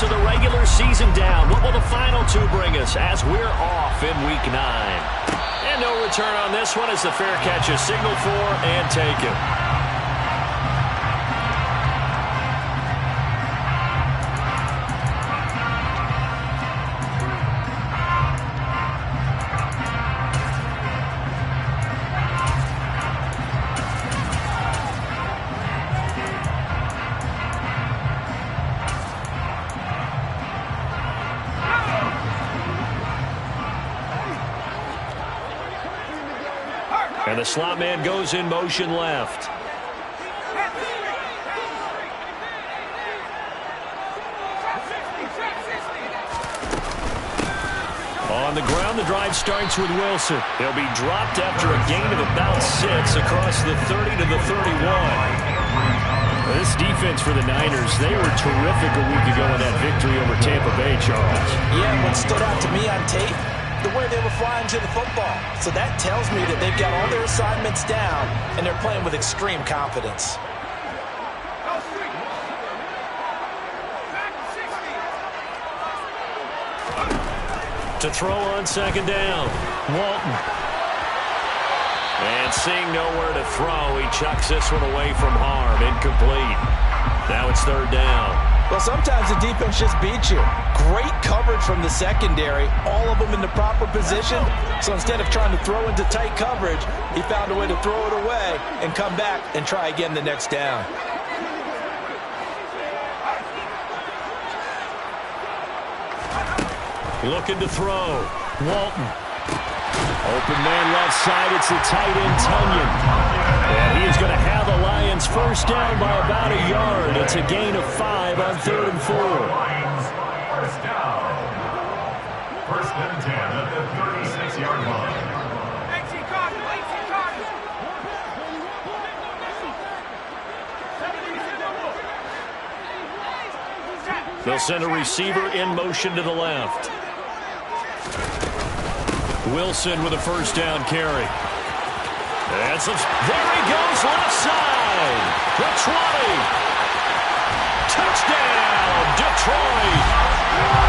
So the regular season down. What will the final two bring us as we're off in Week 9? And no return on this one as the fair catch is signaled for and taken. And the slot man goes in motion left. On the ground, the drive starts with Wilson. He'll be dropped after a gain of about 6 across the 30 to the 31. This defense for the Niners, they were terrific a week ago in that victory over Tampa Bay, Charles. Yeah, what stood out to me on tape, the way they were flying to the football. So that tells me that they've got all their assignments down, and they're playing with extreme confidence. To throw on second down, Walton. And seeing nowhere to throw, he chucks this one away from harm. Incomplete. Now it's third down. Well, sometimes the defense just beats you. Great coverage from the secondary, all of them in the proper position. So instead of trying to throw into tight coverage, he found a way to throw it away and come back and try again the next down. Looking to throw. Walton. Open man left side. It's the tight end, Tunyon. And he is going to have the Lions first down by about a yard. It's a gain of 5 on 3rd and 4. First down. First and 10 at the 36-yard line. They'll send a receiver in motion to the left. Wilson with a first down carry. And there he goes, left side. The 20. Touchdown, Detroit.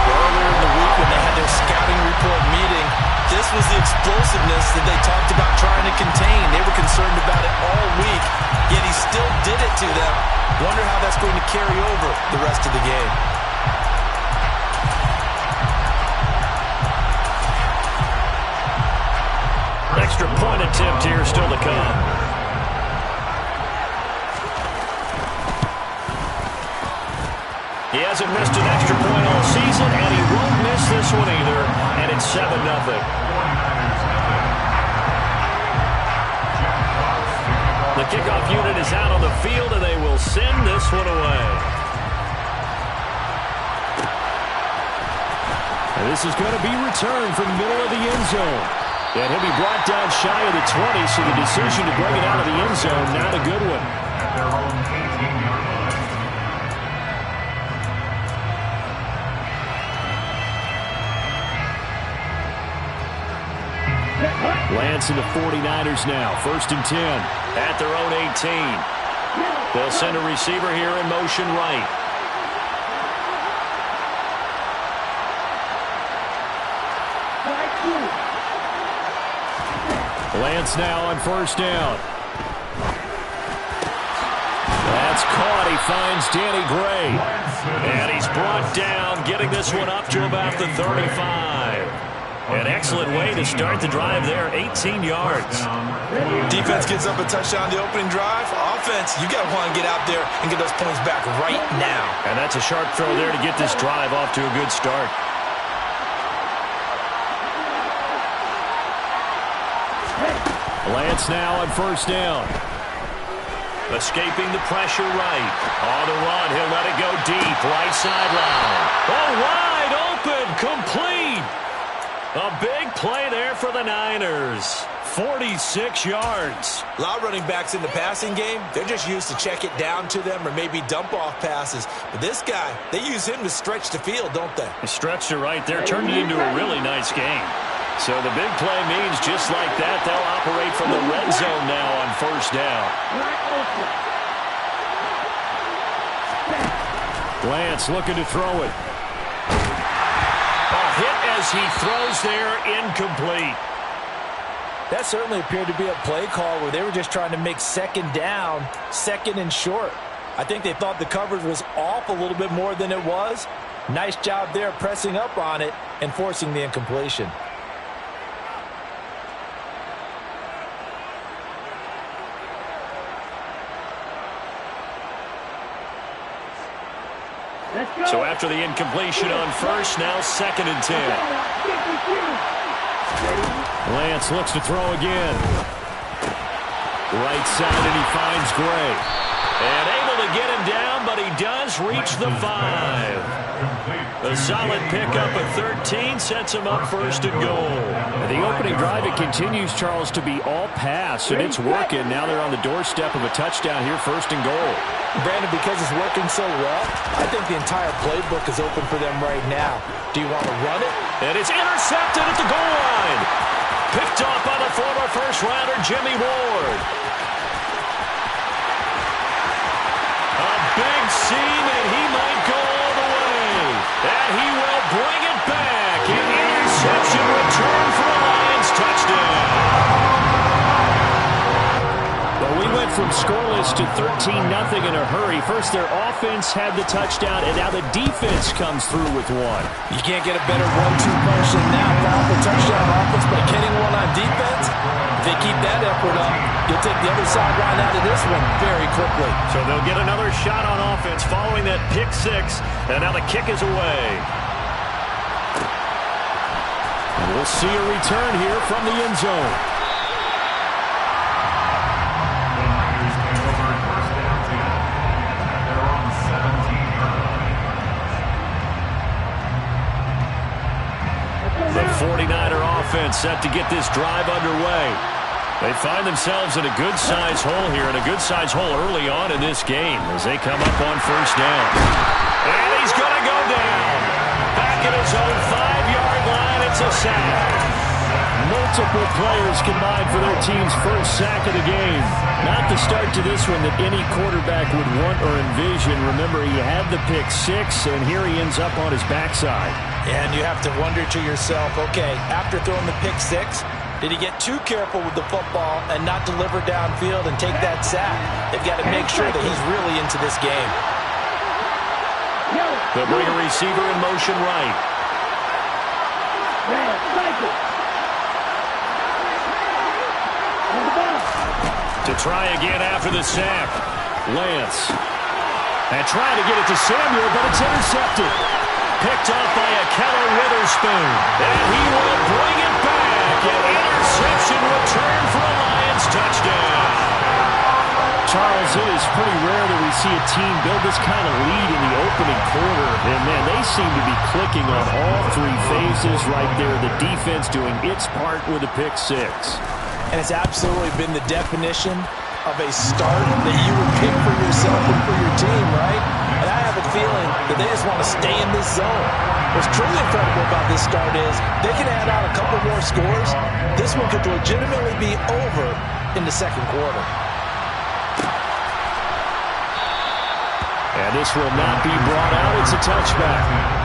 Earlier in the week when they had their scouting report meeting, this was the explosiveness that they talked about trying to contain. They were concerned about it all week, yet he still did it to them. Wonder how that's going to carry over the rest of the game. Extra point attempt here still to come. He hasn't missed an extra point all season, and he won't miss this one either, and it's 7-0. The kickoff unit is out on the field, and they will send this one away. And this is going to be returned from the middle of the end zone. And he'll be brought down shy of the 20, so the decision to bring it out of the end zone, not a good one. Lance and the 49ers now, 1st and 10. At their own 18. They'll send a receiver here in motion right. Lance now on 1st down. That's caught. He finds Danny Gray. And he's brought down, getting this one up to about the 35. An excellent way to start the drive there, 18 yards. Defense gets up a touchdown the opening drive. Offense, you got to want to get out there and get those points back right now. And that's a sharp throw there to get this drive off to a good start. Lance now on 1st down. Escaping the pressure right. On the run, he'll let it go deep. Right sideline. Oh, wide open, complete. A big play there for the Niners. 46 yards. A lot of running backs in the passing game, they're just used to check it down to them or maybe dump off passes. But this guy, they use him to stretch the field, don't they? He stretched it right there, turned it into a really nice game. So the big play means just like that, they'll operate from the red zone now on 1st down. Lance looking to throw it. as he throws there, incomplete. That certainly appeared to be a play call where they were just trying to make second down, second and short. I think they thought the coverage was off a little bit more than it was. Nice job there pressing up on it and forcing the incompletion. So after the incompletion on first, now 2nd and 10. Lance looks to throw again. Right side, and he finds Gray. And able to get him down, but he does reach the 5. A solid pickup of 13 sets him up 1st and goal. The opening drive, it continues, Charles, to be all pass, and it's working. Now they're on the doorstep of a touchdown here, 1st and goal. Brandon, because it's working so well, I think the entire playbook is open for them right now. Do you want to run it? And it's intercepted at the goal line. Picked off by the former first-rounder Jimmy Ward. A big seam, and he might go all the way. And he will bring it back. An interception return for a Lions touchdown. Well, we went from scoreless to 13-0 in a hurry. First, their offense had the touchdown, and now the defense comes through with one. You can't get a better 1-2 punch than that. Foul for touchdown offense by getting one on defense. If they keep that effort up, you'll take the other sideline out of this one very quickly. So they'll get another shot on offense following that pick 6, and now the kick is away. And we'll see a return here from the end zone. The 49er offense set to get this drive underway. They find themselves in a good-sized hole here, and a good-sized hole early on in this game as they come up on 1st down. And he's going to go down. Back at his own 5-yard line, it's a sack. Multiple players combined for their team's first sack of the game. Not the start to this one that any quarterback would want or envision. Remember, he had the pick 6, and here he ends up on his backside. And you have to wonder to yourself, okay, after throwing the pick 6, did he get too careful with the football and not deliver downfield and take that sack? They've got to make sure that he's really into this game. They'll bring a receiver in motion right. To try again after the sack. Lance. And trying to get it to Samuel, but it's intercepted. Picked off by a Keller Witherspoon. And he will bring it back. An interception return for a Lions touchdown. Charles, it is pretty rare that we see a team build this kind of lead in the opening quarter. And, man, they seem to be clicking on all 3 phases right there. The defense doing its part with a pick 6. And it's absolutely been the definition of a start that you would pick for yourself and for your team, right? And I have a feeling that they just want to stay in this zone. What's truly incredible about this start is they can add on a couple more scores. This one could legitimately be over in the 2nd quarter. And this will not be brought out. It's a touchback.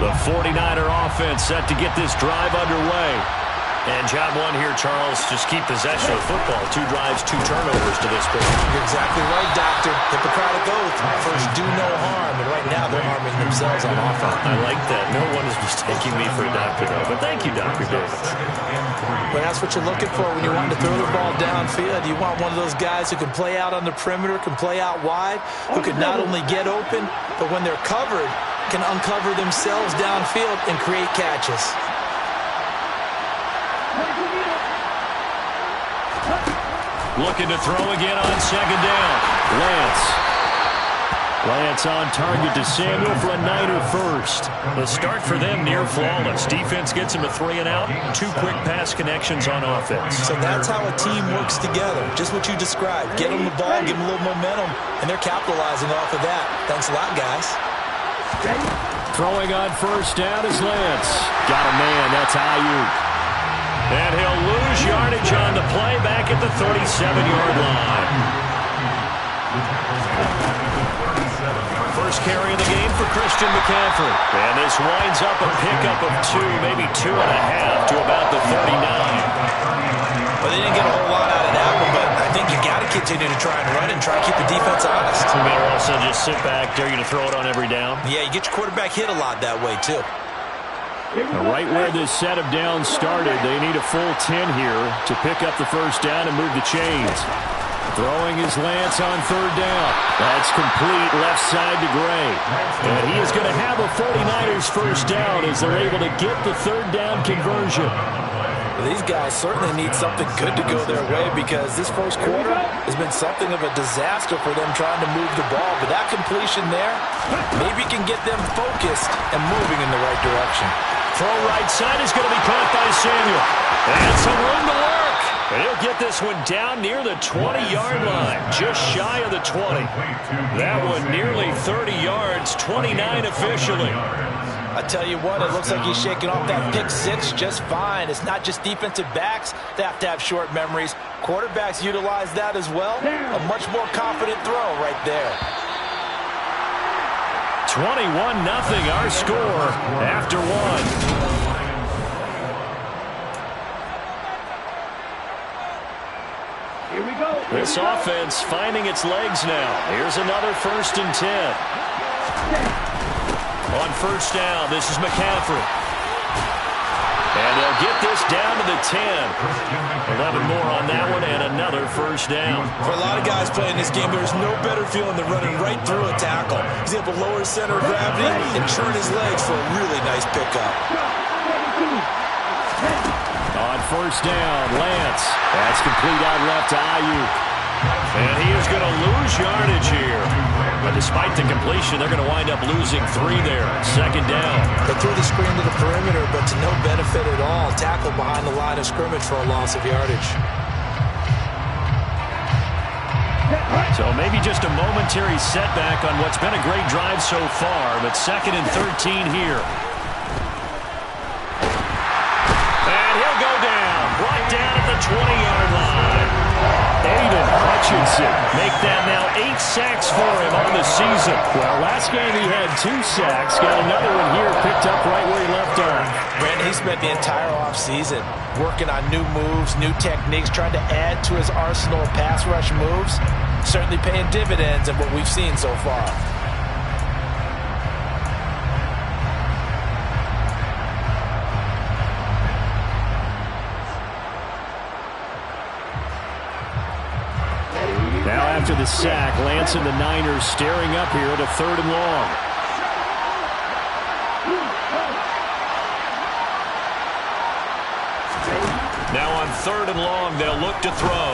The 49er offense set to get this drive underway. And job 1 here, Charles, just keep possession of football. 2 drives, 2 turnovers to this point. You're exactly right, Doctor. Hippocratic oath. First, do no harm. And right now, they're harming themselves on offense. I like that. No one is mistaking me for a doctor, though. But thank you, Dr. Davis. But that's what you're looking for when you want to throw the ball downfield. You want one of those guys who can play out on the perimeter, can play out wide, who can not only get open, but when they're covered, can uncover themselves downfield and create catches. Looking to throw again on 2nd down. Lance. Lance on target to Samuel for a Niner first. The start for them near flawless. Defense gets them a 3 and out. 2 quick pass connections on offense. So that's how a team works together. Just what you described. Get them the ball, give them a little momentum, and they're capitalizing off of that. Thanks a lot, guys. Throwing on first down is Lance. Got a man. That's Ayuk. And he'll lose yardage on the play back at the 37-yard line. First carry of the game for Christian McCaffrey. And this winds up a pickup of 2, maybe 2.5 to about the 39. Well, they didn't get a whole lot out of that one, but I think you got to continue to try and run and try to keep the defense honest. You better also just sit back, dare you to throw it on every down. Yeah, you get your quarterback hit a lot that way, too. Right where this set of downs started, they need a full 10 here to pick up the first down and move the chains. Throwing his Lance on third down. That's complete left side to Gray. And he is going to have a 49ers first down as they're able to get the third down conversion. Well, these guys certainly need something good to go their way because this first quarter has been something of a disaster for them trying to move the ball. But that completion there maybe can get them focused and moving in the right direction. Throw right side is going to be caught by Samuel. And some room to work. And he'll get this one down near the 20-yard line, just shy of the 20. That one nearly 30 yards, 29 officially. I tell you what, it looks like he's shaking off that pick 6 just fine. It's not just defensive backs that have to have short memories. Quarterbacks utilize that as well. A much more confident throw right there. 21-0 our score after 1. This offense finding its legs now. Here's another 1st and 10. On first down, this is McCaffrey. And they'll get this down to the 10. 11 more on that one and another first down. For a lot of guys playing this game, there's no better feeling than running right through a tackle. He's able to lower his center of gravity and turn his legs for a really nice pickup. On first down, Lance. That's complete out left to Ayuk. And he is going to lose yardage here. But despite the completion, they're going to wind up losing 3 there. 2nd down. They threw the screen to the perimeter, but to no benefit at all. Tackled behind the line of scrimmage for a loss of yardage. So maybe just a momentary setback on what's been a great drive so far, but 2nd and 13 here. And he'll go down, right down at the 20-yard line. Aiden Hutchinson. Make that now 8 sacks for him on the season. Well, last game he had 2 sacks. Got another one here, picked up right where he left off. Brandon, he spent the entire offseason working on new moves, new techniques, trying to add to his arsenal of pass rush moves. Certainly paying dividends in what we've seen so far. Now after the sack, Lance and the Niners staring up here at a 3rd and long. Now on 3rd and long, they'll look to throw.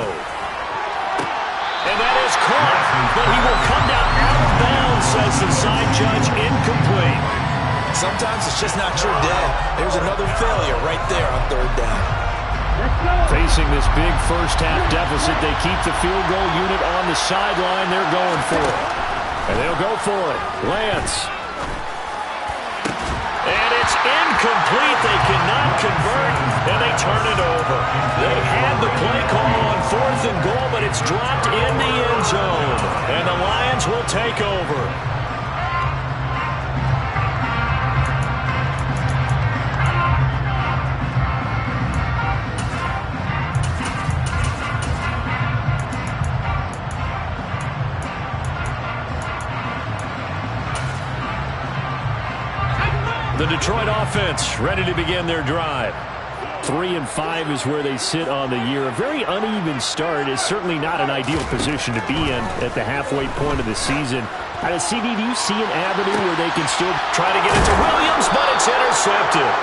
And that is caught, but he will come down out of bounds, says the side judge, incomplete. Sometimes it's just not your day. There's another failure right there on 3rd down. Facing this big first-half deficit, they keep the field goal unit on the sideline. They're going for it. And they'll go for it. Lance. And it's incomplete. They cannot convert, and they turn it over. They had the play call on 4th and goal, but it's dropped in the end zone. And the Lions will take over. The Detroit offense ready to begin their drive. 3-5 is where they sit on the year. A very uneven start is certainly not an ideal position to be in at the halfway point of the season. Out of CD, do you see an avenue where they can still try to get it to Williams, but it's intercepted?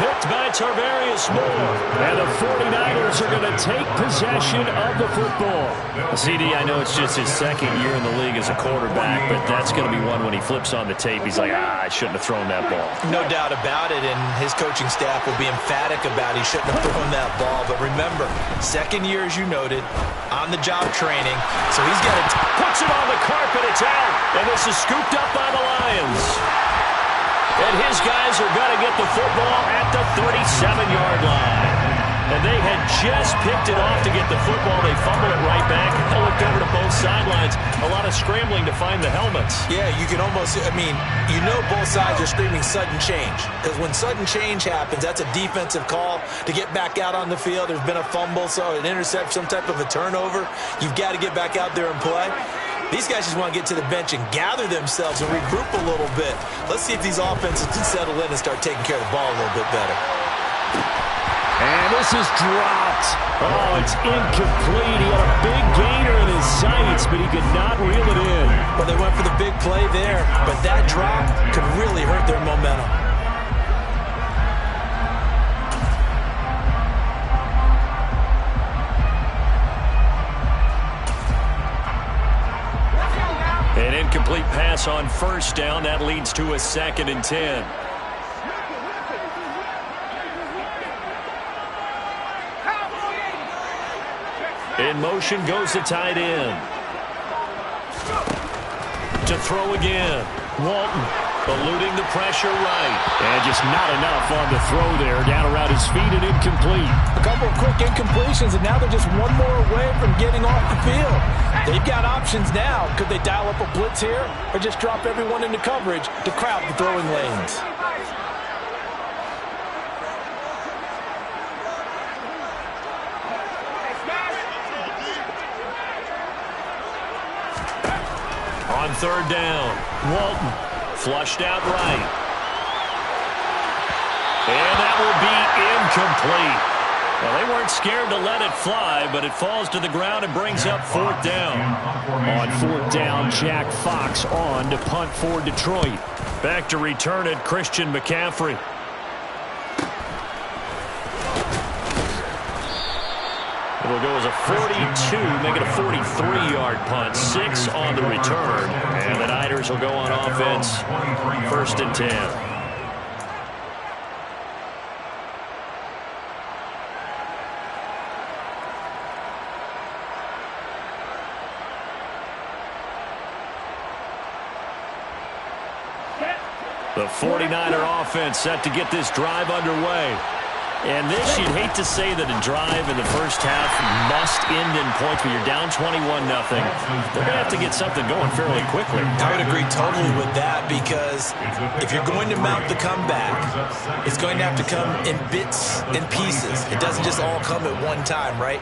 picked by Tarvarius Moore. And the 49ers are going to take possession of the football. CD, I know it's just his second year in the league as a quarterback, but that's going to be one when he flips on the tape. He's like, I shouldn't have thrown that ball. No doubt about it, and his coaching staff will be emphatic about he shouldn't have thrown that ball. But remember, second year, as you noted, on-the-job training, so he's got it. Puts it on the carpet, it's out, and this is scooped up by the Lions. And his guys are going to get the football at the 37-yard line. And they had just picked it off to get the football. They fumble it right back. I looked over to both sidelines. A lot of scrambling to find the helmets. Yeah, you can almost, you know both sides are screaming sudden change. Because when sudden change happens, that's a defensive call to get back out on the field. There's been a fumble, so an interception, some type of a turnover. You've got to get back out there and play. These guys just want to get to the bench and gather themselves and regroup a little bit. Let's see if these offenses can settle in and start taking care of the ball a little bit better. And this is dropped. Oh, it's incomplete. He had a big gainer in his sights, but he could not reel it in. Well, they went for the big play there, but that drop could really hurt their momentum. An incomplete pass on first down. That leads to a 2nd and 10. In motion goes the tight end. To throw again. Walton eluding the pressure right. And just not enough on the throw there. Down around his feet and incomplete. A couple of quick incompletions, and now they're just one more away from getting off the field. They've got options now. Could they dial up a blitz here or just drop everyone into coverage to crowd the throwing lanes? On 3rd down, Walton flushed out right. And that will be incomplete. Well, they weren't scared to let it fly, but it falls to the ground and brings up 4th down. On 4th down, Jack Fox on to punt for Detroit. Back to return it, Christian McCaffrey. It'll go as a 42, make it a 43-yard punt. 6 on the return. And the Niners will go on offense. 1st and 10. The 49er offense set to get this drive underway. And this, you'd hate to say that a drive in the first half must end in points, but you're down 21-0. They're going to have to get something going fairly quickly. I would agree totally with that, because if you're going to mount the comeback, it's going to have to come in bits and pieces. It doesn't just all come at one time, right?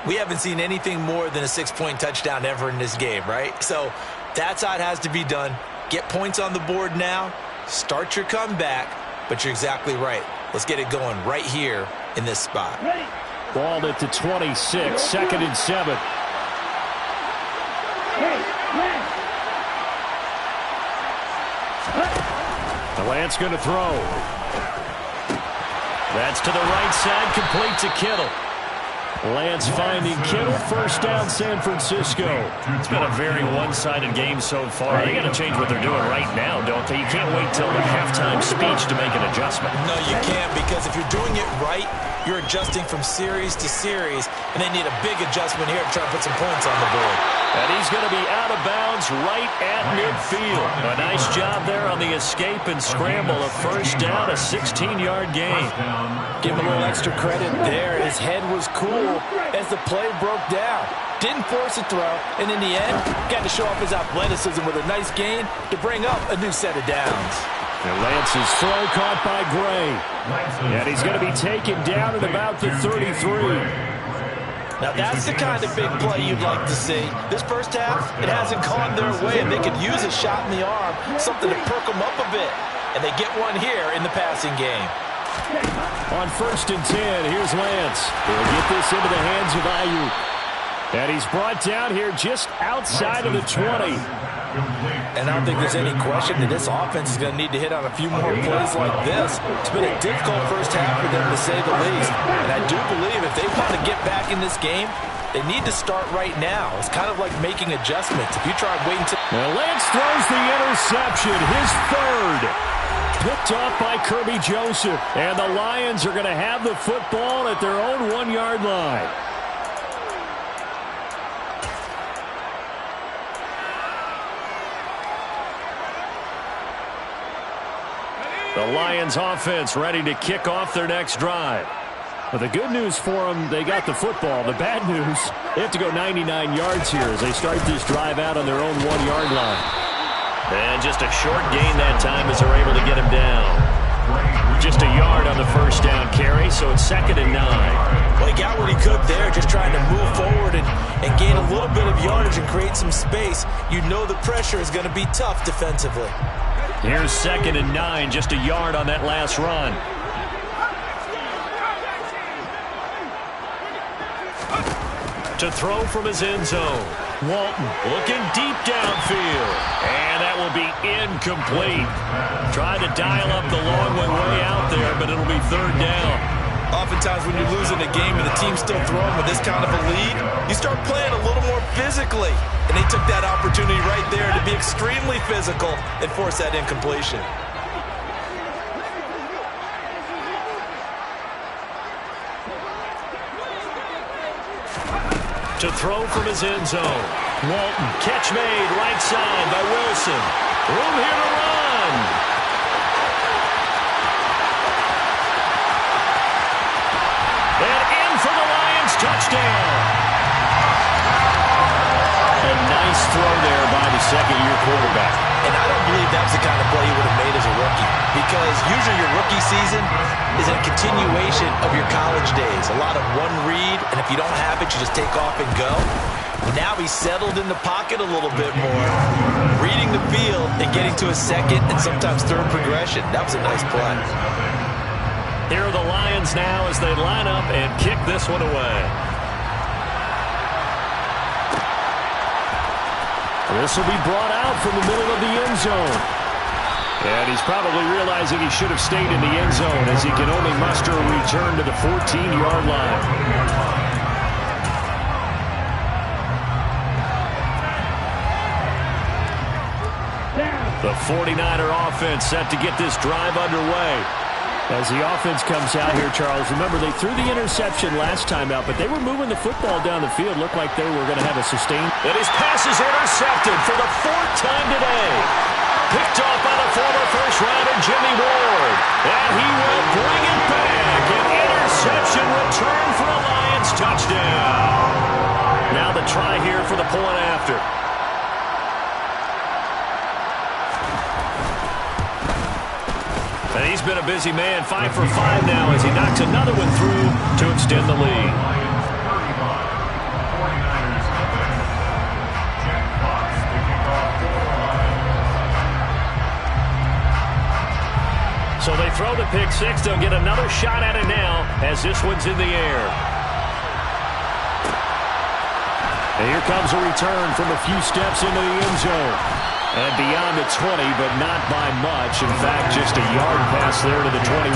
We haven't seen anything more than a 6-point touchdown ever in this game, right? So that's how it has to be done. Get points on the board now. Start your comeback, but you're exactly right. Let's get it going right here in this spot. Ball at the 26, 2nd and 7. The Lance going to throw. That's to the right side, complete to Kittle. Lance finding Kittle, 1st down San Francisco. It's been a very one-sided game so far. They got to change what they're doing right now, don't they? You can't wait till the halftime speech to make an adjustment. No, you can't, because if you're doing it right, you're adjusting from series to series, and they need a big adjustment here to try to put some points on the board. And he's going to be out of bounds right at midfield. A nice job there on the escape and scramble. A 1st down, a 16-yard gain. Give him a little extra credit there. His head was cool as the play broke down. Didn't force a throw, and in the end, got to show off his athleticism with a nice gain to bring up a new set of downs. And Lance's throw caught by Gray. And he's going to be taken down at about the 33. Now that's the kind of big play you'd like to see. This first half, it hasn't gone their way, and they could use a shot in the arm, something to perk them up a bit. And they get one here in the passing game. On 1st and 10, here's Lance. He'll get this into the hands of Ayuk. And he's brought down here just outside of the 20. And I don't think there's any question that this offense is going to need to hit on a few more plays like this. It's been a difficult first half for them, to say the least. And I do believe if they want to get back in this game, they need to start right now. It's kind of like making adjustments. If you try waiting to... Now Lance throws the interception, his third. Picked off by Kirby Joseph. And the Lions are going to have the football at their own 1-yard line. The Lions offense ready to kick off their next drive. Well, the good news for them, they got the football. The bad news, they have to go 99 yards here as they start this drive out on their own 1-yard line. And just a short gain that time as they're able to get him down. Just a yard on the first down carry, so it's 2nd and 9. Well, he got what he could there, just trying to move forward and gain a little bit of yardage and create some space. You know the pressure is going to be tough defensively. Here's 2nd and 9, just a yard on that last run. To throw from his end zone. Walton looking deep downfield. And that will be incomplete. Trying to dial up the long way out there, but it'll be 3rd down. Oftentimes when you're losing a game and the team's still throwing with this kind of a lead, you start playing a little more physically. And they took that opportunity right there to be extremely physical and force that incompletion. To throw from his end zone. Walton, catch made, right side by Wilson. Room here to run. And in for the Lions, touchdown. A nice throw there by the second-year quarterback. And I don't believe that's the kind of play he would have made as a rookie, because usually your rookie season is a continuation of your college days. A lot of one read, and if you don't have it, you just take off and go. Now he's settled in the pocket a little bit more, reading the field and getting to a second and sometimes third progression. That was a nice play. Here are the Lions now as they line up and kick this one away. This will be brought out from the middle of the end zone. And he's probably realizing he should have stayed in the end zone as he can only muster a return to the 14-yard line. The 49er offense set to get this drive underway. As the offense comes out here, Charles, remember they threw the interception last time out, but they were moving the football down the field. Looked like they were going to have a sustained. And his pass is intercepted for the 4th time today. Picked off by the former first-rounder Jimmy Ward. And he will bring it back. An interception return for a Lions touchdown. Now the try here for the point after. And he's been a busy man, 5 for 5 now as he knocks another one through to extend the lead. So they throw the pick six. They'll get another shot at it now as this one's in the air. And here comes a return from a few steps into the end zone. And beyond the 20, but not by much. In fact, just a yard pass there to the 21.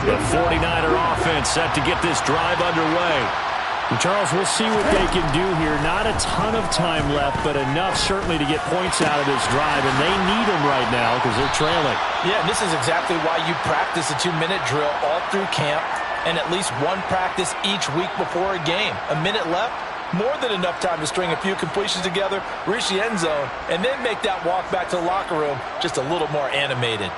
The 49er offense set to get this drive underway. And Charles, we'll see what they can do here. Not a ton of time left, but enough certainly to get points out of this drive. And they need them right now because they're trailing. Yeah, and this is exactly why you practice a 2-minute drill all through camp and at least one practice each week before a game. A minute left, more than enough time to string a few completions together, reach the end zone, and then make that walk back to the locker room just a little more animated.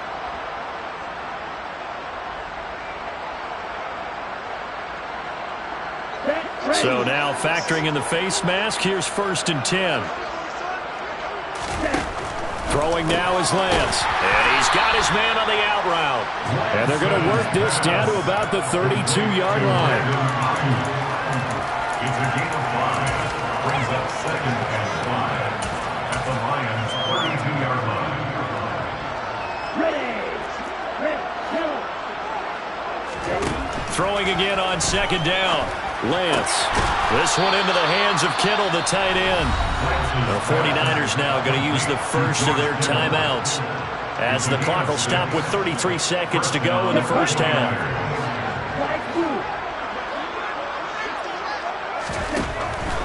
So now factoring in the face mask, here's 1st and 10. Throwing now is Lance. And he's got his man on the out route. And they're going to work this down to about the 32-yard line. It's a gain of 5. Brings up 2nd and 5 at the Lions' 32-yard line. Throwing again on second down. Lance. This one into the hands of Kittle, the tight end. The 49ers now going to use the first of their timeouts as the clock will stop with 33 seconds to go in the first half.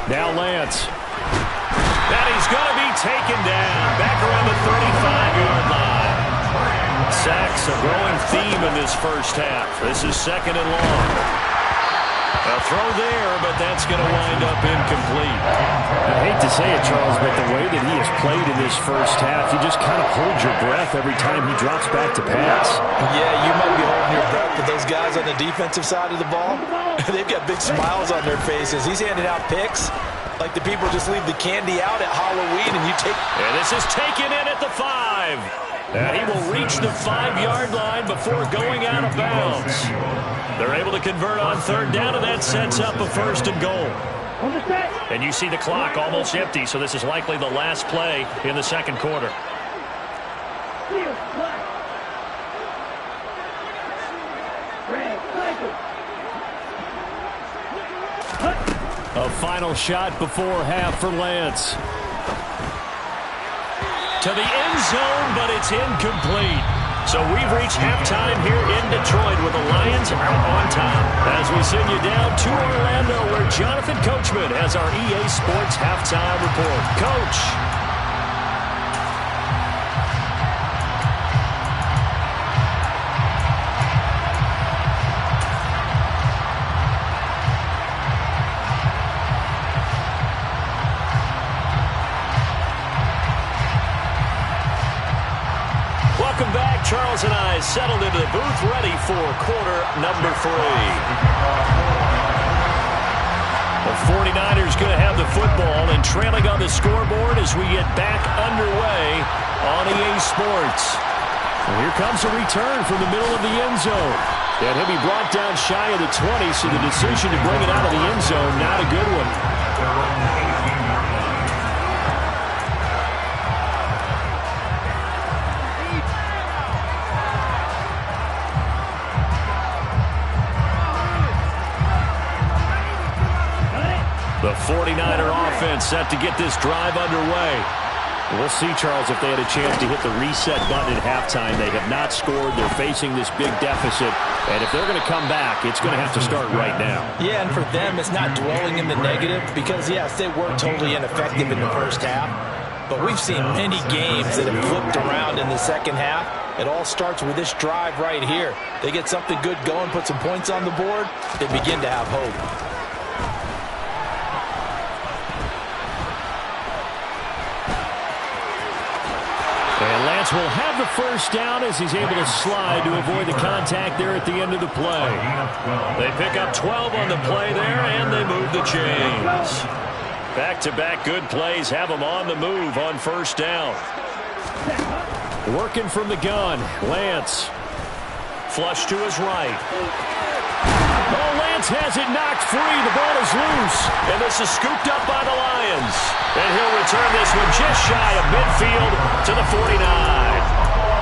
Now Lance. And he's going to be taken down back around the 35-yard line. Sacks a growing theme in this first half. This is second and long. A throw there, but that's going to wind up incomplete. I hate to say it, Charles, but the way that he has played in this first half, you just kind of hold your breath every time he drops back to pass. Yeah, you might be holding your breath, but those guys on the defensive side of the ball, they've got big smiles on their faces. He's handing out picks like the people just leave the candy out at Halloween, and you take... And this is taken in at the 5. And he will reach the 5-yard line before going out of bounds. They're able to convert on third down, and that sets up a first and goal. And you see the clock almost empty, so this is likely the last play in the second quarter. A final shot before half for Lance. To the end zone, but it's incomplete. So we've reached halftime here in Detroit with the Lions out on top. As we send you down to Orlando, where Jonathan Coachman has our EA Sports halftime report. Coach. Welcome back. Charles and I settled into the booth, ready for quarter number 3. The 49ers going to have the football and trailing on the scoreboard as we get back underway on EA Sports. And here comes a return from the middle of the end zone. And he'll be brought down shy of the 20, so the decision to bring it out of the end zone, not a good one. The 49er offense set to get this drive underway. We'll see, Charles, if they had a chance to hit the reset button at halftime. They have not scored. They're facing this big deficit. And if they're going to come back, it's going to have to start right now. Yeah, and for them, it's not dwelling in the negative because, yes, they were totally ineffective in the first half. But we've seen many games that have flipped around in the second half. It all starts with this drive right here. They get something good going, put some points on the board, they begin to have hope. And Lance will have the first down as he's able to slide to avoid the contact there at the end of the play. They pick up 12 on the play there, and they move the chains. Back-to-back good plays have them on the move on first down. Working from the gun, Lance. Flush to his right. Oh, Lance has it knocked free. The ball is loose. And this is scooped up by the Lions. And he'll return this one just shy of midfield to the 49.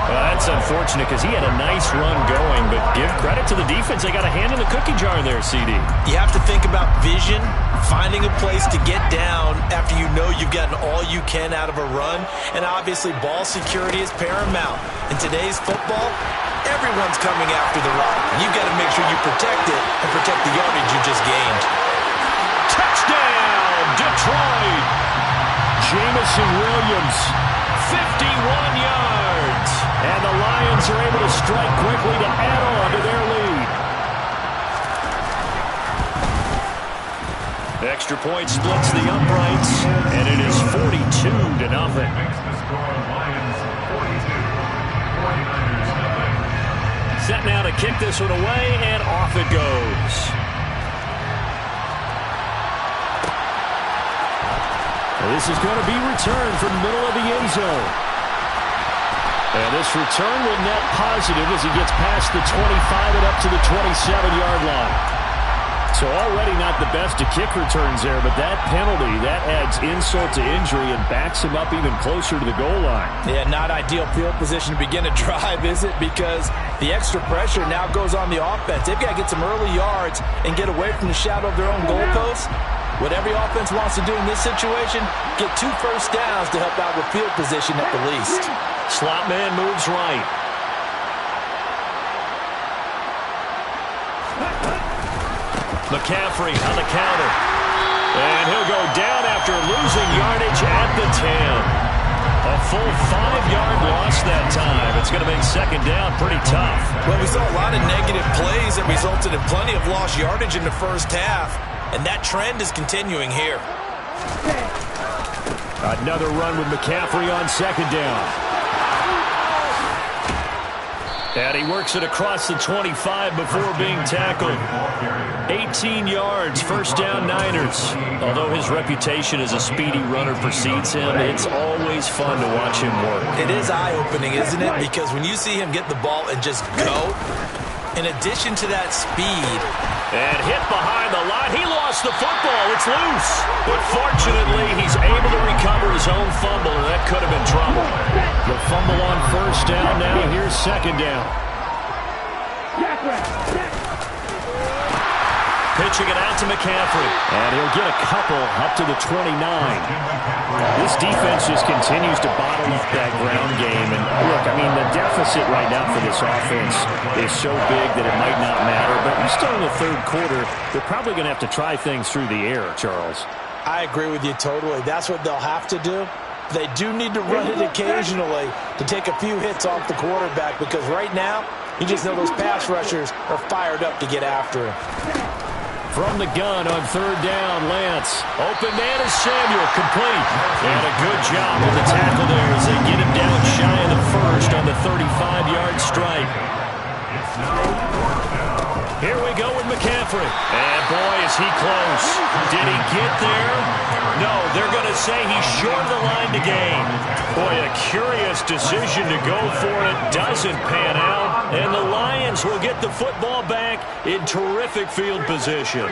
That's unfortunate because he had a nice run going, but give credit to the defense. They got a hand in the cookie jar there, CD. You have to think about vision, finding a place to get down after you know you've gotten all you can out of a run, and obviously ball security is paramount. In today's football, everyone's coming after the rock. You've got to make sure you protect it and protect the yardage you just gained. Touchdown, Detroit! Jamison Williams. 51 yards. And the Lions are able to strike quickly to add on to their lead. Extra point splits the uprights, and it is 42-0. Set now to kick this one away, and off it goes. This is going to be returned from the middle of the end zone. And this return will net positive as he gets past the 25 and up to the 27-yard line. So already not the best of kick returns there, but that penalty, that adds insult to injury and backs him up even closer to the goal line. Yeah, not ideal field position to begin a drive, is it? Because the extra pressure now goes on the offense. They've got to get some early yards and get away from the shadow of their own goalposts. What every offense wants to do in this situation, get 2 first downs to help out with field position at the least. Slot man moves right. McCaffrey on the counter. And he'll go down after losing yardage at the 10. A full 5-yard loss that time. It's going to make second down pretty tough. Well, we saw a lot of negative plays that resulted in plenty of lost yardage in the first half, and that trend is continuing here. Another run with McCaffrey on second down. And he works it across the 25 before being tackled. 18 yards, first down Niners. Although his reputation as a speedy runner precedes him, it's always fun to watch him work. It is eye-opening, isn't it? Because when you see him get the ball and just go, in addition to that speed. And hit behind the line. He lost the football. It's loose. But fortunately, he's able to recover his own fumble, and that could have been trouble. The fumble on first down now. Here's second down. Pitching it out to McCaffrey. And he'll get a couple up to the 29. This defense just continues to bottle up that ground game. And look, I mean, the deficit right now for this offense is so big that it might not matter. But you're still in the third quarter. They're probably going to have to try things through the air, Charles. I agree with you totally. That's what they'll have to do. They do need to run it occasionally to take a few hits off the quarterback, because right now, you just know those pass rushers are fired up to get after him. From the gun on third down, Lance. Open man is Samuel, complete. And a good job with the tackle there as they get him down shy of the first on the 35-yard strike. Here we go with McCaffrey. And boy, is he close. Did he get there? No, they're going to say he's short of the line to gain. Boy, a curious decision to go for it. Doesn't pan out. And the Lions will get the football back in terrific field position.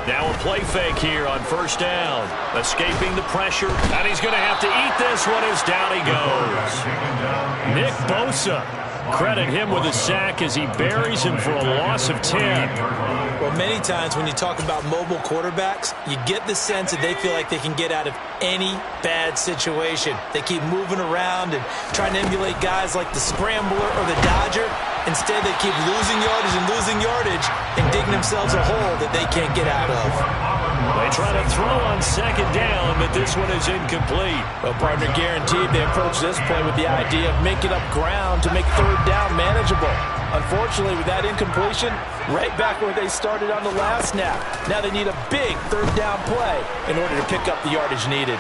Now a play fake here on first down. Escaping the pressure. And he's going to have to eat this one as down he goes. Nick Bosa. Credit him with a sack as he buries him for a loss of 10. Well, many times when you talk about mobile quarterbacks, you get the sense that they feel like they can get out of any bad situation. They keep moving around and trying to emulate guys like the Scrambler or the Dodger. Instead, they keep losing yardage and digging themselves a hole that they can't get out of. They try to throw on second down, but this one is incomplete. Well, partner, guaranteed they approach this play with the idea of making up ground to make third down manageable. Unfortunately, with that incompletion, right back where they started on the last snap. Now they need a big third down play in order to pick up the yardage needed.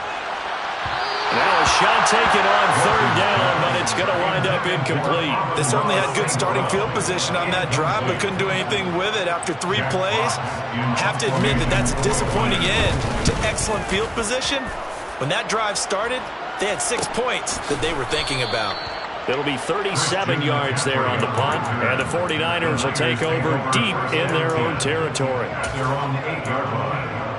Now a shot taken on third down, but it's going to wind up incomplete. They certainly had good starting field position on that drive, but couldn't do anything with it after 3 plays. Have to admit that that's a disappointing end to excellent field position. When that drive started, they had 6 points that they were thinking about. It'll be 37 yards there on the punt, and the 49ers will take over deep in their own territory. They're on the 8-yard line.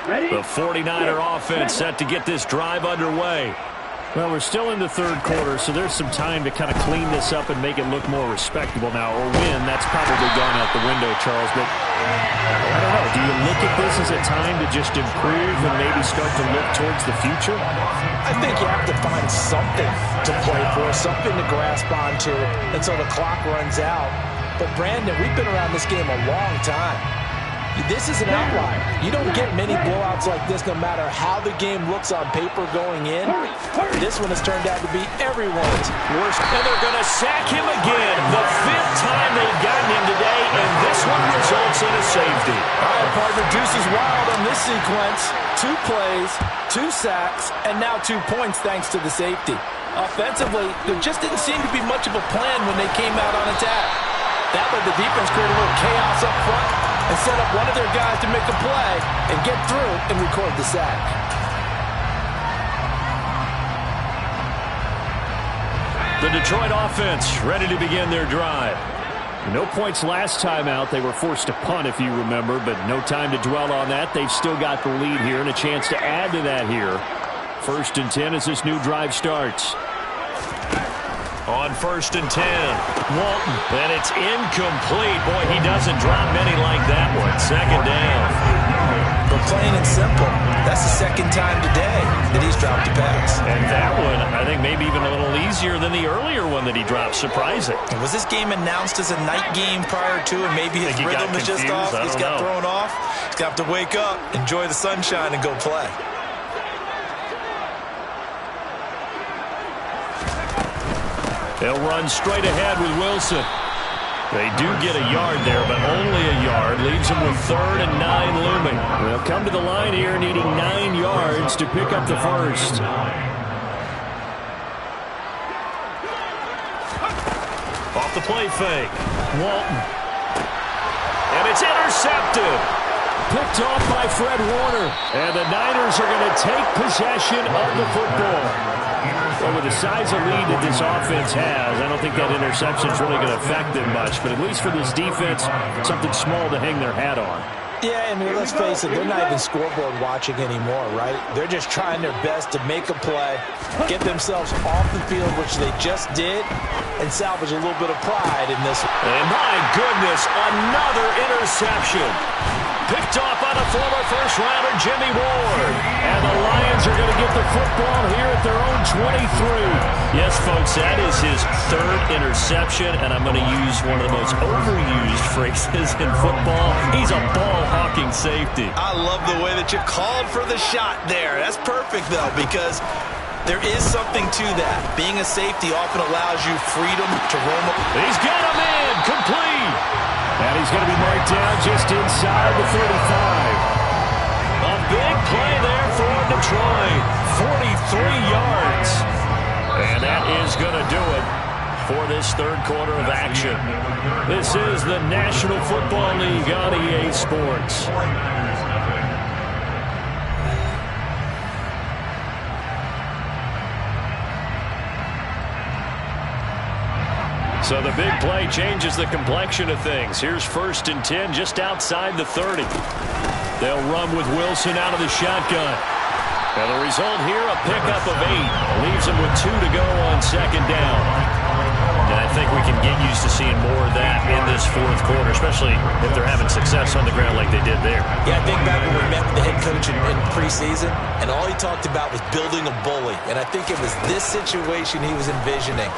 The 49er offense set to get this drive underway. Well, we're still in the third quarter, so there's some time to kind of clean this up and make it look more respectable now. Or win, that's probably gone out the window, Charles. But I don't know. Do you look at this as a time to just improve and maybe start to look towards the future? I think you have to find something to play for, something to grasp onto until the clock runs out. But, Brandon, we've been around this game a long time. This is an outlier. You don't get many blowouts like this no matter how the game looks on paper going in. This one has turned out to be everyone's worst. And they're going to sack him again. The 5th time they've gotten him today, and this one results in a safety. All right, partner, deuce is wild on this sequence. 2 plays, 2 sacks, and now 2 points thanks to the safety. Offensively, there just didn't seem to be much of a plan when they came out on attack. That let the defense create a little chaos up front. and set up one of their guys to make a play and get through and record the sack. The Detroit offense ready to begin their drive. No points last time out. They were forced to punt, if you remember, but no time to dwell on that. They've still got the lead here and a chance to add to that here. 1st and 10 as this new drive starts. On 1st and 10, Walton, and it's incomplete. Boy, he doesn't drop many like that one. 2nd down. But plain and simple, that's the 2nd time today that he's dropped a pass. And that one, I think maybe even a little easier than the earlier one that he dropped. Surprising. Was this game announced as a night game prior to, and maybe his rhythm is just off? He's got thrown off. He's got to wake up, enjoy the sunshine, and go play. They'll run straight ahead with Wilson. They do get a yard there, but only a yard. Leaves them with 3rd and 9 looming. They'll come to the line here needing 9 yards to pick up the first. Off the play fake. Walton. And it's intercepted. Picked off by Fred Warner. And the Niners are going to take possession of the football. Well, with the size of lead that this offense has, I don't think that interception is really going to affect them much. But at least for this defense, something small to hang their hat on. Yeah, I mean, let's face it, they're not even scoreboard watching anymore, right? They're just trying their best to make a play, get themselves off the field, which they just did, and salvage a little bit of pride in this. And my goodness, another interception. Picked off by the former first-rounder Jimmy Ward. And the Lions are going to get the football here at their own 23. Yes, folks, that is his 3rd interception, and I'm going to use one of the most overused phrases in football. He's a ball-hawking safety. I love the way that you called for the shot there. That's perfect, though, because there is something to that. Being a safety often allows you freedom to roam. He's got him in, complete. And he's going to be marked down just inside the 35. A big play there for Detroit. 43 yards. And that is going to do it for this 3rd quarter of action. This is the National Football League on EA Sports. So the big play changes the complexion of things. Here's 1st and 10 just outside the 30. They'll run with Wilson out of the shotgun. And the result here, a pickup of 8. Leaves them with 2 to go on 2nd down. And I think we can get used to seeing more of that in this 4th quarter, especially if they're having success on the ground like they did there. Yeah, I think back when we met with the head coach in preseason, and all he talked about was building a bully. And I think it was this situation he was envisioning.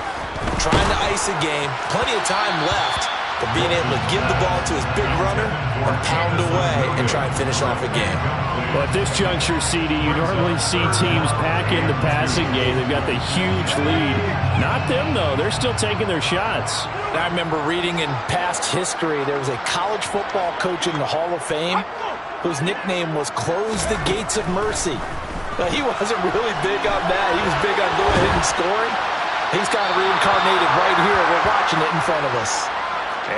Trying to ice a game, plenty of time left, but being able to give the ball to his big runner and pound away and try and finish off a game. Well, at this juncture, CD, you normally see teams pack in the passing game. They've got the huge lead. Not them, though. They're still taking their shots. I remember reading in past history, there was a college football coach in the Hall of Fame whose nickname was Close the Gates of Mercy. Now, he wasn't really big on that. He was big on going ahead and scoring. He's kind of reincarnated right here. We're watching it in front of us.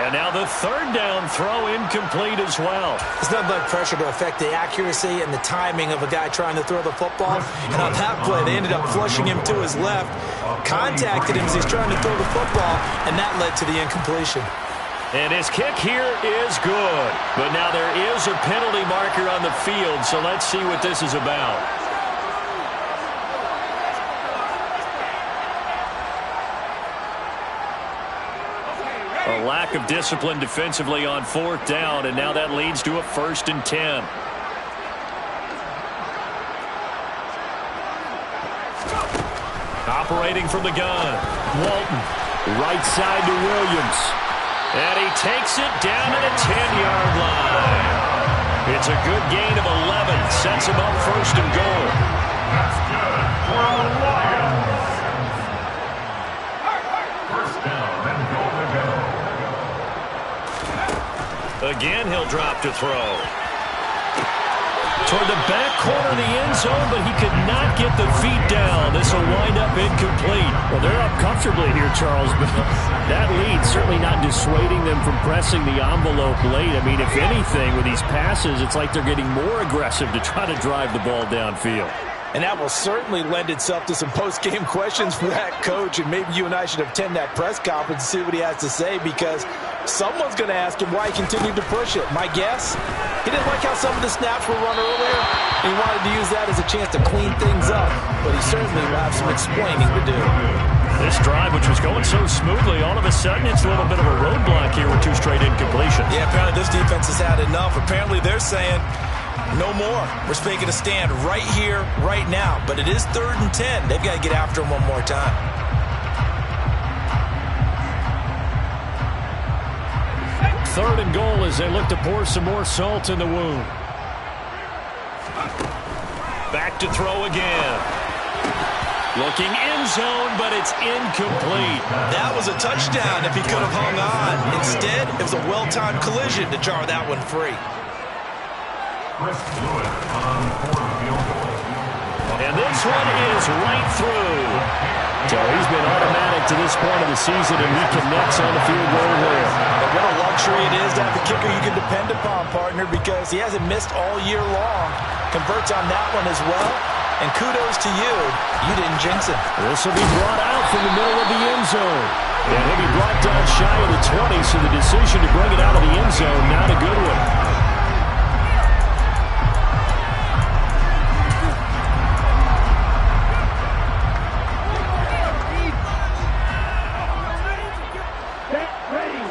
And now the 3rd down throw incomplete as well. It's not like pressure to affect the accuracy and the timing of a guy trying to throw the football. And on that play, they ended up flushing him to his left, contacted him as he's trying to throw the football, and that led to the incompletion. And his kick here is good. But now there is a penalty marker on the field, so let's see what this is about. A lack of discipline defensively on 4th down, and now that leads to a 1st and 10. Operating from the gun, Walton. Right side to Williams. And he takes it down to the 10-yard line. It's a good gain of 11. Sets him up 1st and goal. That's good for the Lions. 1st down and goal to go. Again, he'll drop to throw. Toward the back corner of the end zone, but he could not get the feet down. This will wind up incomplete. Well, they're up comfortably here, Charles, but that lead certainly not dissuading them from pressing the envelope late. I mean, if anything, with these passes, it's like they're getting more aggressive to try to drive the ball downfield. And that will certainly lend itself to some post-game questions for that coach, and maybe you and I should attend that press conference and see what he has to say, because someone's going to ask him why he continued to push it. My guess, he didn't like how some of the snaps were run earlier, and he wanted to use that as a chance to clean things up, but he certainly will have some explaining to do. This drive, which was going so smoothly, all of a sudden it's a little bit of a roadblock here with 2 straight incompletions. Yeah, apparently this defense has had enough. Apparently they're saying, no more. We're making a stand right here, right now. But it is 3rd and 10. They've got to get after him one more time. Third and goal as they look to pour some more salt in the wound. Back to throw again. Looking end zone, but it's incomplete. That was a touchdown if he could have hung on. Instead, it was a well-timed collision to jar that one free. Chris Lewis on 4th field goal. And this one is right through. So he's been automatic to this point of the season, and he connects on the field goal there. But what a luxury it is to have a kicker you can depend upon, partner, because he hasn't missed all year long. Converts on that one as well. And kudos to you. You didn't jinx it. This will be brought out from the middle of the end zone. And he'll be brought down shy of the 20, so the decision to bring it out of the end zone, not a good one.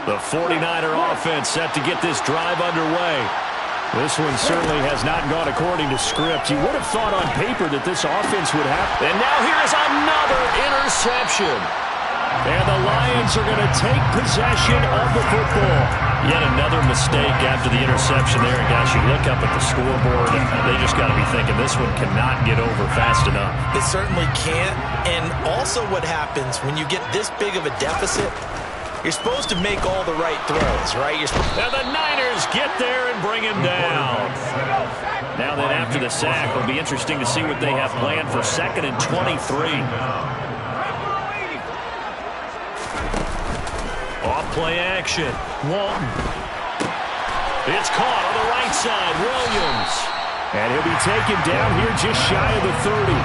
The 49er offense set to get this drive underway. This one certainly has not gone according to script. You would have thought on paper that this offense would have. And now here's another interception. And the Lions are going to take possession of the football. Yet another mistake after the interception there. And guys, you look up at the scoreboard, and they just got to be thinking this one cannot get over fast enough. It certainly can't. And also what happens when you get this big of a deficit, you're supposed to make all the right throws, right? And the Niners get there and bring him down. Now then, after the sack, it'll be interesting to see what they have planned for 2nd and 23. Off play action. Walton. It's caught on the right side. Williams. And he'll be taken down here just shy of the 30.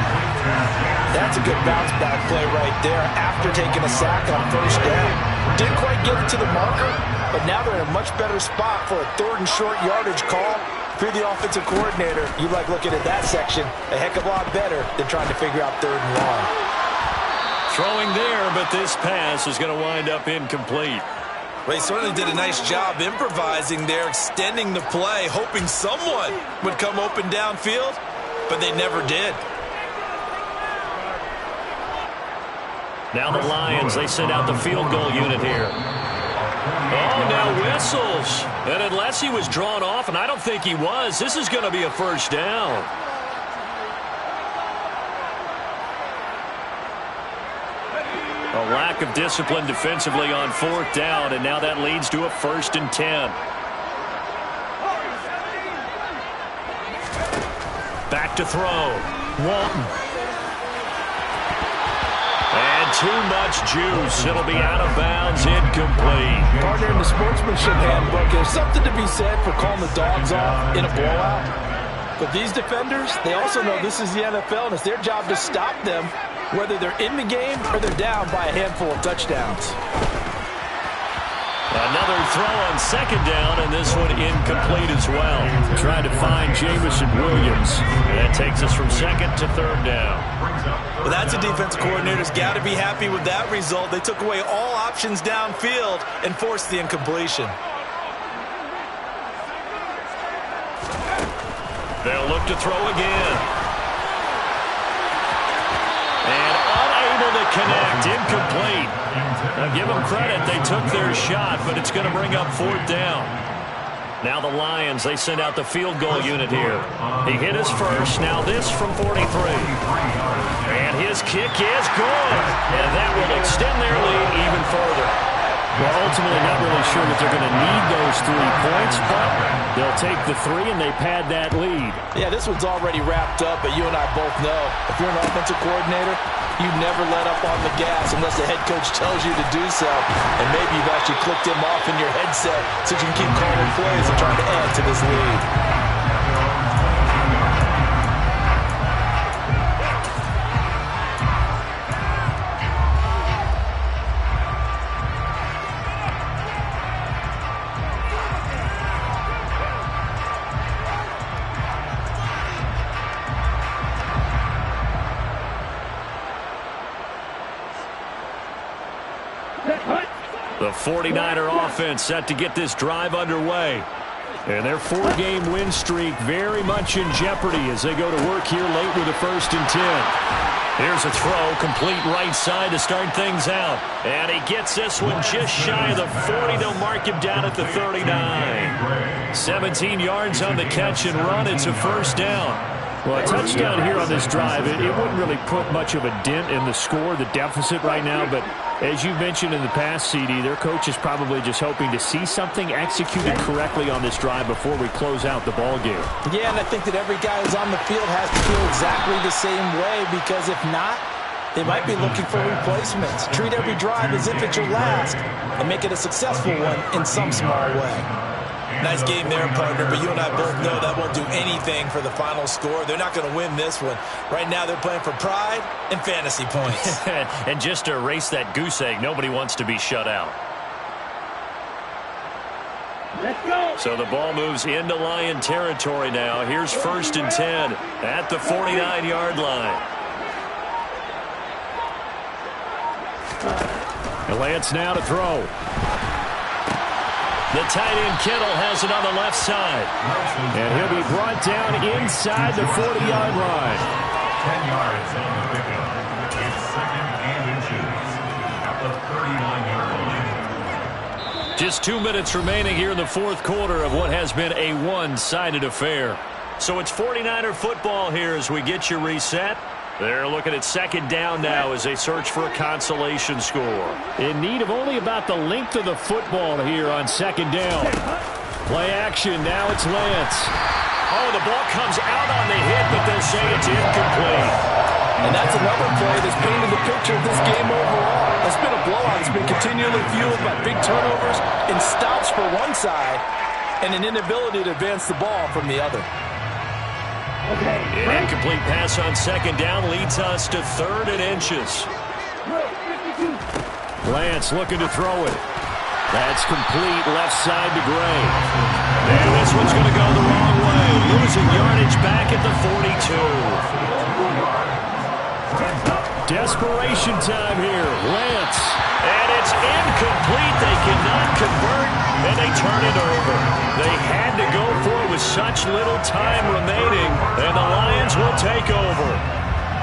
That's a good bounce-back play right there after taking a sack on 1st down. Didn't quite get it to the marker, but now they're in a much better spot for a 3rd and short yardage call. If you're the offensive coordinator, you like looking at that section a heck of a lot better than trying to figure out 3rd and long. Throwing there, but this pass is going to wind up incomplete. They certainly did a nice job improvising there, extending the play, hoping someone would come open downfield, but they never did. Now the Lions, they send out the field goal unit here. Oh, now whistles. And unless he was drawn off, and I don't think he was, this is going to be a 1st down. A lack of discipline defensively on 4th down, and now that leads to a 1st and 10. Back to throw. Walton. And too much juice. It'll be out of bounds, incomplete. Partner, in the sportsmanship handbook, there's something to be said for calling the dogs off in a blowout. But these defenders, they also know this is the NFL, and it's their job to stop them, whether they're in the game or they're down by a handful of touchdowns. Another throw on 2nd down, and this one incomplete as well. Trying to find Jameson Williams. And that takes us from 2nd to 3rd down. Well, that's a defense coordinator's got to be happy with that result. They took away all options downfield and forced the incompletion. They'll look to throw again. And unable to connect, incomplete. Now give them credit, they took their shot, but it's going to bring up 4th down. Now the Lions, they send out the field goal unit here. He hit his first, now this from 43. And his kick is good. And that will extend their lead even further. Well, ultimately, not really sure that they're going to need those 3 points, but they'll take the 3 and they pad that lead. Yeah, this one's already wrapped up, but you and I both know if you're an offensive coordinator, you never let up on the gas unless the head coach tells you to do so. And maybe you've actually clicked him off in your headset so you can keep calling plays and trying to add to this lead. The 49er offense set to get this drive underway. And their 4-game win streak very much in jeopardy as they go to work here late with a 1st and 10. Here's a throw, complete right side to start things out. And he gets this one just shy of the 40. They'll mark him down at the 39. 17 yards on the catch and run. It's a 1st down. Well, a touchdown here on this drive, it wouldn't really put much of a dent in the score, the deficit right now. But as you mentioned in the past, CD, their coach is probably just hoping to see something executed correctly on this drive before we close out the ball game. Yeah, and I think that every guy who's on the field has to feel exactly the same way, because if not, they might be looking for replacements. Treat every drive as if it's your last and make it a successful one in some small way. Nice game there, partner, but you and I both know that won't do anything for the final score. They're not going to win this one. Right now, they're playing for pride and fantasy points. And just to erase that goose egg, nobody wants to be shut out. Let's go. So the ball moves into Lion territory now. Here's 1st and 10 at the 49-yard line. And Lance now to throw. The tight end Kittle has it on the left side. And he'll be brought down inside the 40-yard line. 10 yards on the pickup. It's 2nd and inches at the 39-yard line. Just 2 minutes remaining here in the 4th quarter of what has been a one-sided affair. So it's 49er football here as we get you reset. They're looking at 2nd down now as they search for a consolation score. In need of only about the length of the football here on 2nd down. Play action. Now it's Lance. Oh, the ball comes out on the hit, but they'll say it's incomplete. And that's another play that's painted the picture of this game overall. It's been a blowout. It's been continually fueled by big turnovers and stops for one side and an inability to advance the ball from the other. An incomplete pass on 2nd down leads us to 3rd and inches. Lance looking to throw it. That's complete left side to Gray. And this one's going to go the wrong way. Losing yardage back at the 42. Desperation time here. Lance. And it's incomplete. They cannot convert, and they turn it over. They had to go for it with such little time remaining, and the Lions will take over.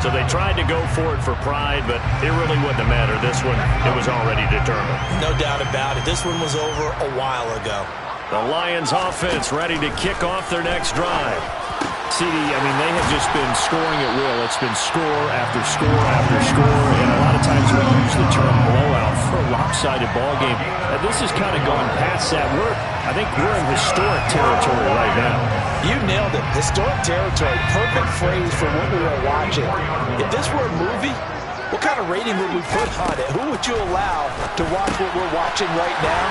So they tried to go for it for pride, but it really wouldn't have mattered. This one, it was already determined. No doubt about it. This one was over a while ago. The Lions offense ready to kick off their next drive. CD, I mean, they have just been scoring at will. It's been score after score after score, and a lot of times we use the term blowout for a lopsided ball game. This has kind of gone past that. I think we're in historic territory right now. You nailed it. Historic territory. Perfect phrase for what we were watching. If this were a movie, what kind of rating would we put on it? Who would you allow to watch what we're watching right now?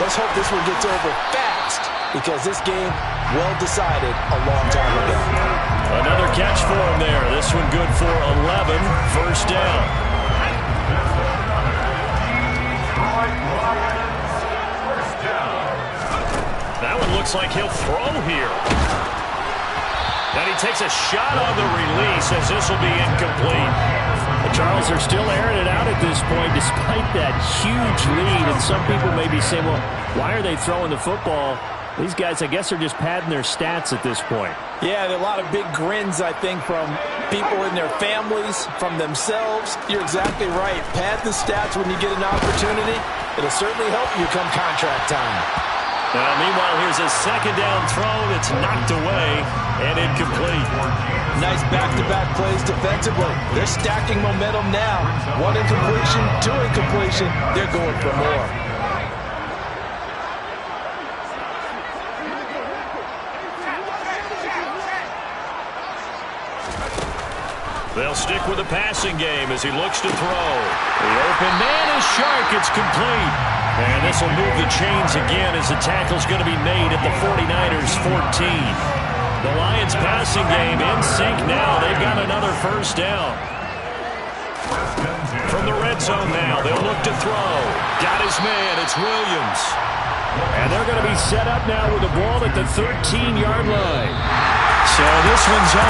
Let's hope this one gets over fast, because this game, well decided a long time ago. Another catch for him there. This one good for 11. 1st down. That one looks like he'll throw here. And he takes a shot on the release as this will be incomplete. The Charles are still airing it out at this point despite that huge lead. And some people may be saying, well, why are they throwing the football? These guys, I guess, are just padding their stats at this point. Yeah, there are a lot of big grins, I think, from people in their families, from themselves. You're exactly right. Pad the stats when you get an opportunity. It'll certainly help you come contract time. Now, meanwhile, here's a 2nd down throw that's knocked away and incomplete. Nice back-to-back plays defensively. They're stacking momentum now. 1 incompletion, 2 incompletion. They're going for more. They'll stick with the passing game as he looks to throw. The open man is Shark. It's complete. And this will move the chains again as the tackle's going to be made at the 49ers 14. The Lions passing game in sync now. They've got another first down. From the red zone now, they'll look to throw. Got his man. It's Williams. And they're going to be set up now with the ball at the 13-yard line. So this one's on.